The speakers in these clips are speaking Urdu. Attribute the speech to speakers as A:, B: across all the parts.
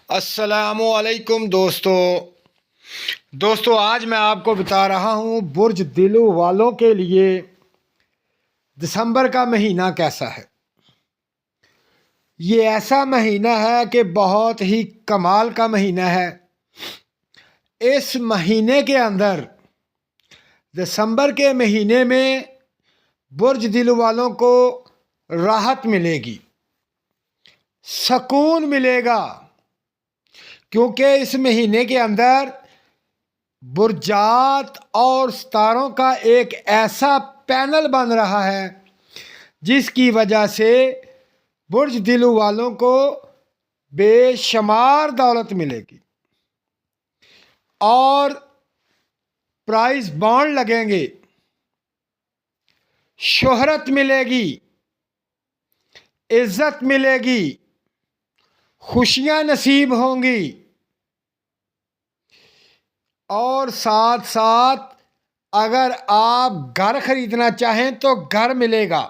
A: السلام علیکم دوستو آج میں آپ کو بتا رہا ہوں برج دلو والوں کے لیے دسمبر کا مہینہ کیسا ہے۔ یہ ایسا مہینہ ہے کہ بہت ہی کمال کا مہینہ ہے۔ اس مہینے کے اندر دسمبر کے مہینے میں برج دلو والوں کو راحت ملے گی، سکون ملے گا، کیونکہ اس مہینے کے اندر برجات اور ستاروں کا ایک ایسا پینل بن رہا ہے جس کی وجہ سے برج دلو والوں کو بے شمار دولت ملے گی اور پرائز بانڈ لگیں گے، شہرت ملے گی، عزت ملے گی، خوشیاں نصیب ہوں گی اور ساتھ ساتھ اگر آپ گھر خریدنا چاہیں تو گھر ملے گا۔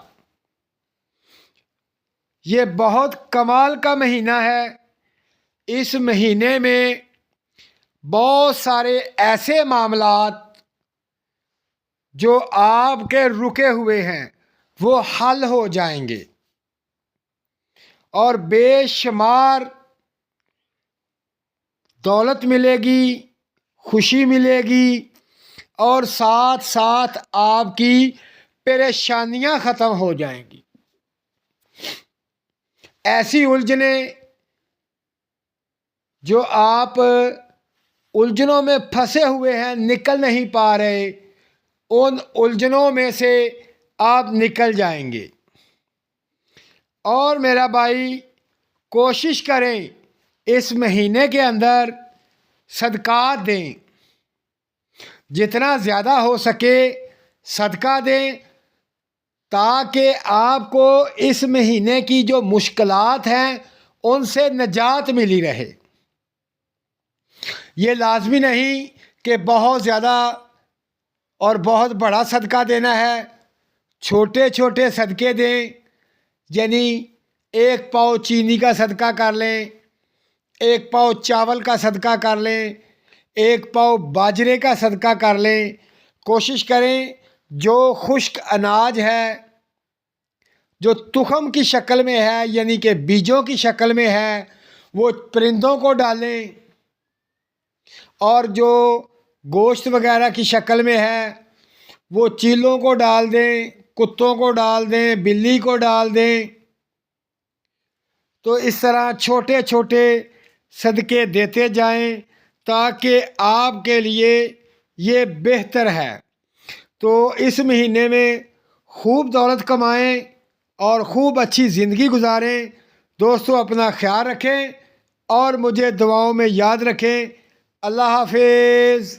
A: یہ بہت کمال کا مہینہ ہے۔ اس مہینے میں بہت سارے ایسے معاملات جو آپ کے رکے ہوئے ہیں وہ حل ہو جائیں گے اور بے شمار دولت ملے گی، خوشی ملے گی اور ساتھ ساتھ آپ کی پریشانیاں ختم ہو جائیں گی۔ ایسی الجھنیں جو آپ الجھنوں میں پھنسے ہوئے ہیں، نکل نہیں پا رہے، ان الجھنوں میں سے آپ نکل جائیں گے۔ اور میرا بھائی کوشش کریں اس مہینے کے اندر صدقات دیں، جتنا زیادہ ہو سکے صدقہ دیں تاکہ آپ کو اس مہینے کی جو مشکلات ہیں ان سے نجات ملی رہے۔ یہ لازمی نہیں کہ بہت زیادہ اور بہت بڑا صدقہ دینا ہے، چھوٹے چھوٹے صدقے دیں، یعنی 1 پاؤ چینی کا صدقہ کر لیں، 1 پاؤ چاول کا صدقہ کر لیں، 1 پاؤ باجرے کا صدقہ کر لیں۔ کوشش کریں جو خشک اناج ہے، جو تخم کی شکل میں ہے یعنی کہ بیجوں کی شکل میں ہے، وہ پرندوں کو ڈالیں، اور جو گوشت وغیرہ کی شکل میں ہے وہ چیلوں کو ڈال دیں، کتوں کو ڈال دیں، بلی کو ڈال دیں۔ تو اس طرح چھوٹے چھوٹے صدقے دیتے جائیں تاکہ آپ کے لیے یہ بہتر ہے۔ تو اس مہینے میں خوب دولت کمائیں اور خوب اچھی زندگی گزاریں۔ دوستو اپنا خیال رکھیں اور مجھے دعاؤں میں یاد رکھیں۔ اللہ حافظ۔